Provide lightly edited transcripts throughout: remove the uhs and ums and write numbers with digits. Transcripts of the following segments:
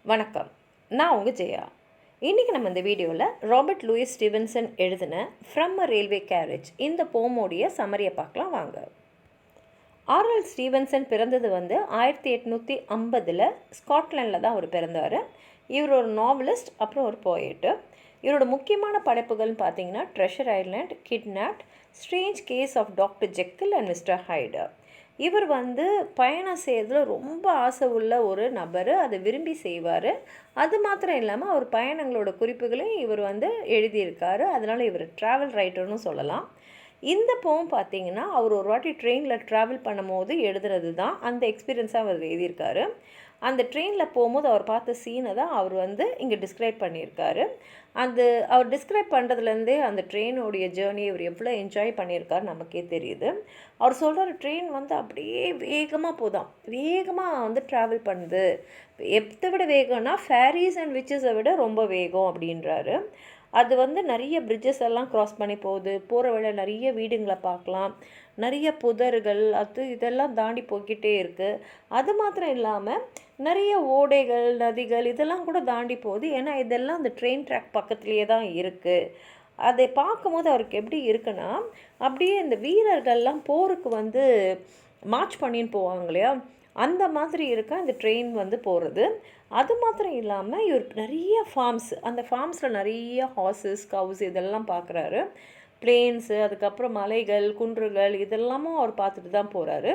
வணக்கம், நான் உங்கள் ஜெயா. இன்றைக்கி நம்ம இந்த வீடியோவில் ராபர்ட் லூயிஸ் ஸ்டீவன்சன் எழுதின ஃப்ரம் அ ரயில்வே கேரேஜ் இந்த போமோடைய சம்மரியை பார்க்கலாம் வாங்க. ஆர்எல் ஸ்டீவன்சன் பிறந்தது 1850 ஸ்காட்லாண்டில் தான் அவர் பிறந்தார். இவர் ஒரு நாவலிஸ்ட், அப்புறம் ஒரு போயட்டு. இவரோட முக்கியமான படைப்புகள்னு பார்த்தீங்கன்னா Treasure Island, Kidnapped, Strange Case of Doctor Jekyll and Mister Hyde. இவர் பயணம் செய்கிறதுல ரொம்ப ஆசை உள்ள ஒரு நபர், அதை விரும்பி செய்வார். அது மாத்திரம் இல்லாமல் அவர் பயணங்களோட குறிப்புகளையும் இவர் எழுதியிருக்காரு. அதனால் இவர் ட்ராவல் ரைட்டர்னு சொல்லலாம். இந்த போம் பார்த்திங்கன்னா அவர் ஒரு வாட்டி ட்ரெயினில் ட்ராவல் பண்ணும்போது எழுதுறது தான் அந்த எக்ஸ்பீரியன்ஸாக அவர் எழுதியிருக்காரு. அந்த ட்ரெயினில் போகும்போது அவர் பார்த்த சீனை தான் அவர் இங்கே டிஸ்கிரைப் பண்ணியிருக்காரு. அவர் டிஸ்கிரைப் பண்ணுறதுலேருந்தே அந்த ட்ரெயினோடைய ஜேர்னி இவர் எவ்வளோ என்ஜாய் பண்ணியிருக்காரு நமக்கே தெரியுது. அவர் சொல்கிற ட்ரெயின் அப்படியே வேகமாக போதாம், வேகமாக ட்ராவல் பண்ணுது. எதை விட வேகம்னா ஃபேரிஸ் அண்ட் விச்சஸை விட ரொம்ப வேகம் அப்படின்றாரு. அது நிறைய பிரிட்ஜஸ் எல்லாம் க்ராஸ் பண்ணி போகுது. போகிற வழியில் நிறைய வீடுங்களை பார்க்கலாம், நிறைய புதர்கள், இதெல்லாம் தாண்டி போய்கிட்டே இருக்குது. அது மாத்திரம் இல்லாமல் நிறைய ஓடைகள், நதிகள் இதெல்லாம் கூட தாண்டி போகுது. ஏன்னா இதெல்லாம் அந்த ட்ரெயின் ட்ராக் பக்கத்துலேயே தான் இருக்குது. அதை பார்க்கும்போது அவருக்கு எப்படி இருக்குன்னா, அப்படியே இந்த வீரர்கள்லாம் போருக்கு மார்ச் பண்ணின்னு போவாங்க இல்லையா, அந்த மாதிரி இருக்கா இந்த ட்ரெயின் போகிறது. அது மாத்திரம் இல்லாமல் இவர் நிறைய ஃபார்ம்ஸ், அந்த ஃபார்ம்ஸில் நிறைய ஹார்ஸஸ், கவுஸ் இதெல்லாம் பார்க்குறாரு. பிளேன்ஸு, அதுக்கப்புறம் மலைகள், குன்றுகள் இதெல்லாமும் அவர் பார்த்துட்டு தான் போகிறாரு.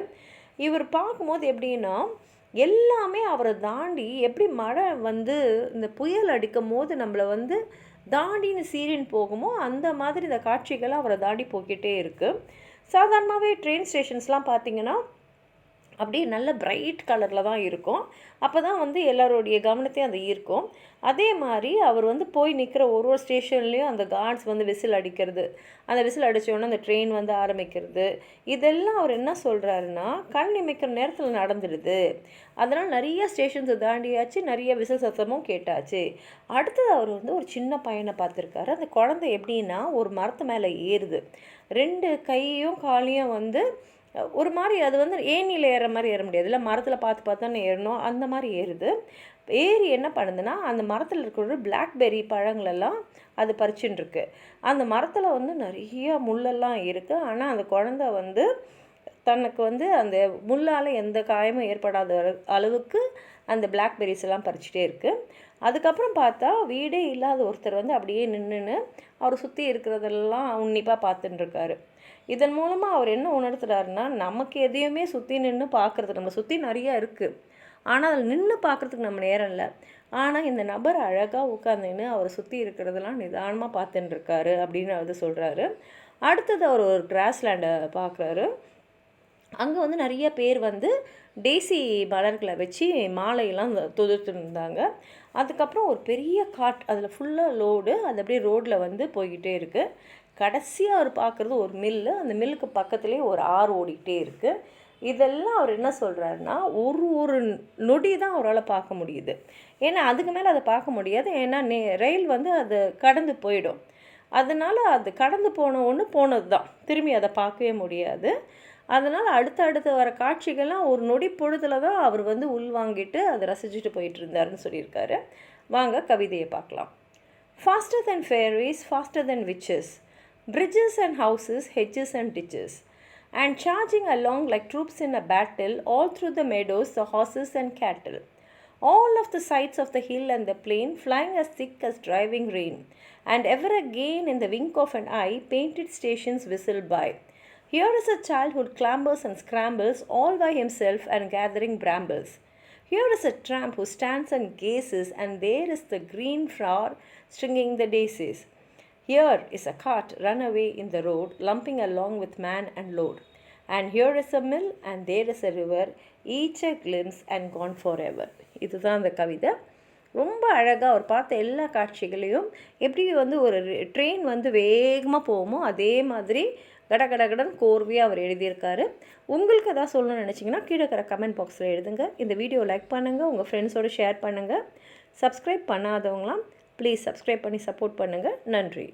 இவர் பார்க்கும்போது எப்படின்னா எல்லாமே அவரை தாண்டி எப்படி மழை இந்த புயல் அடிக்கும் போது நம்மளை தாண்டின்னு சீரின்னு போகுமோ அந்த மாதிரி இந்த காட்சிகளை அவரை தாண்டி போய்கிட்டே இருக்குது. சாதாரணமாகவே ட்ரெயின் ஸ்டேஷன்ஸ்லாம் பார்த்திங்கன்னா அப்படியே நல்ல பிரைட் கலரில் தான் இருக்கும். அப்போ தான் எல்லாருடைய கவனத்தையும் அது ஈர்க்கும். அதே மாதிரி அவர் போய் நிற்கிற ஒரு ஸ்டேஷன்லேயும் அந்த கார்ட்ஸ் விசில் அடிக்கிறது, அந்த விசில் அடித்தோடனே அந்த ட்ரெயின் ஆரம்பிக்கிறது, இதெல்லாம் அவர் என்ன சொல்கிறாருன்னா கண் இமைக்கிற நேரத்தில் நடந்துடுது. அதனால் நிறைய ஸ்டேஷன்ஸை தாண்டியாச்சு, நிறைய விசில் சத்தமும் கேட்டாச்சு. அடுத்தது அவர் ஒரு சின்ன பையனை பார்த்துருக்காரு. அந்த குழந்தை எப்படின்னா ஒரு மரத்து மேலே ஏறுது, 2 கையும் காலையும் ஒரு மாதிரி அது ஏணியில் ஏறுற மாதிரி ஏற முடியாது, இல்லை மரத்தில் பார்த்து தானே ஏறணும், அந்த மாதிரி ஏறுது. ஏறி என்ன பண்ணுதுன்னா அந்த மரத்தில் இருக்கிற பிளாக்பெர்ரி பழங்களெல்லாம் அது பறிச்சுன்னு இருக்கு. அந்த மரத்தில் நிறைய முள்ளெல்லாம் இருக்குது. ஆனால் அந்த குழந்தை தனக்கு அந்த முள்ளால் எந்த காயமும் ஏற்படாத அளவுக்கு அந்த பிளாக்பெர்ரிஸ் எல்லாம் பறிச்சுட்டே இருக்குது. அதுக்கப்புறம் பார்த்தா வீடே இல்லாத ஒருத்தர் அப்படியே நின்றுன்னு அவர் சுற்றி இருக்கிறதெல்லாம் உன்னிப்பாக பார்த்துட்டுருக்காரு. இதன் மூலமாக அவர் என்ன உணர்த்துறாருன்னா, நமக்கு எதையுமே சுற்றி நின்று பார்க்குறது, நம்ம சுற்றி நிறையா இருக்குது, ஆனால் அதில் நின்று பார்க்குறதுக்கு நம்ம நேரம் இல்லை. ஆனால் இந்த நபர் அழகாக உட்காந்துன்னு அவரை சுற்றி இருக்கிறதெல்லாம் நிதானமாக பார்த்துட்டுருக்காரு அப்படின்னு சொல்கிறாரு. அடுத்தது அவர் ஒரு கிராஸ்லேண்டை பார்க்குறாரு. அங்கே நிறைய பேர் டேசி மலர்களை வச்சு மாலையெல்லாம் தொடுத்துட்டு இருந்தாங்க. அதுக்கப்புறம் ஒரு பெரிய காட், அதில் ஃபுல்லாக லோடு, அது அப்படியே ரோட்டில் போய்கிட்டே இருக்குது. கடைசியாக அவர் பார்க்குறது ஒரு மில்லு, அந்த மில்லுக்கு பக்கத்துலேயே ஒரு ஆறு ஓடிக்கிட்டே இருக்குது. இதெல்லாம் அவர் என்ன சொல்கிறாருன்னா ஒரு நொடி தான் அவரால் பார்க்க முடியுது. ஏன்னா அதுக்கு மேலே அதை பார்க்க முடியாது. ஏன்னா ரயில் அது கடந்து போயிடும். அதனால் அது கடந்து போனது தான், திரும்பி அதை பார்க்கவே முடியாது. அதனால் அடுத்தடுத்து வர காட்சிகள்லாம் ஒரு நொடி பொழுதில் தான் அவர் உள்வாங்கிட்டு அதை ரசிச்சுட்டு போயிட்டு இருந்தாருன்னு சொல்லியிருக்காரு. வாங்க கவிதையை பார்க்கலாம். Faster than fairies, faster than witches, bridges and houses, hedges and ditches, and charging along like troops in a battle, all through the meadows, the horses and cattle, all of the sides of the hill and the plain, flying as thick as driving rain, and ever again in the wink of an eye, painted stations whistle by. Here is a child who clambers and scrambles all by himself and gathering brambles. Here is a tramp who stands and gazes, and there is the green flower stringing the daisies. Here is a cart run away in the road, lumping along with man and load. And here is a mill, and there is a river, each a glimpse and gone forever. இதுதான் அந்த கவிதை. ரொம்ப அழகாக அவர் பார்த்த எல்லா காட்சிகளையும் எப்படி ஒரு ட்ரெயின் வேகமாக போகுமோ அதே மாதிரி கடகடகடன் கோர்வையாக அவர் எழுதியிருக்காரு. உங்களுக்கு எதாவது சொல்லணும்னு நினச்சிங்கன்னா கீழே இருக்கிற கமெண்ட் பாக்ஸில் எழுதுங்க. இந்த வீடியோ லைக் பண்ணுங்கள், உங்கள் ஃப்ரெண்ட்ஸோடு ஷேர் பண்ணுங்கள். சப்ஸ்கிரைப் பண்ணாதவங்களாம் ப்ளீஸ் சப்ஸ்கிரைப் பண்ணி சப்போர்ட் பண்ணுங்கள். நன்றி.